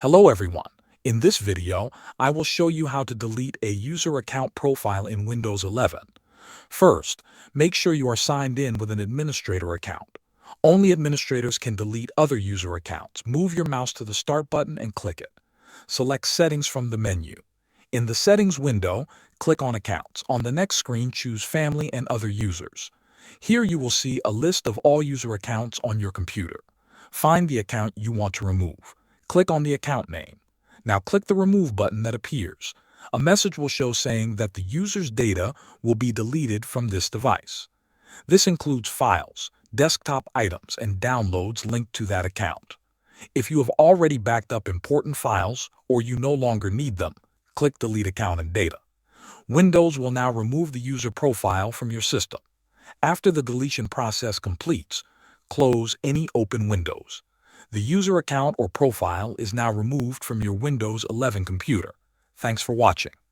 Hello everyone. In this video, I will show you how to delete a user account profile in Windows 11. First, make sure you are signed in with an administrator account. Only administrators can delete other user accounts. Move your mouse to the Start button and click it. Select Settings from the menu. In the Settings window, click on Accounts. On the next screen, choose Family and Other Users. Here you will see a list of all user accounts on your computer. Find the account you want to remove. Click on the account name. Now click the Remove button that appears. A message will show saying that the user's data will be deleted from this device. This includes files, desktop items, and downloads linked to that account. If you have already backed up important files or you no longer need them, click Delete Account and Data. Windows will now remove the user profile from your system. After the deletion process completes, close any open windows. The user account or profile is now removed from your Windows 11 computer. Thanks for watching.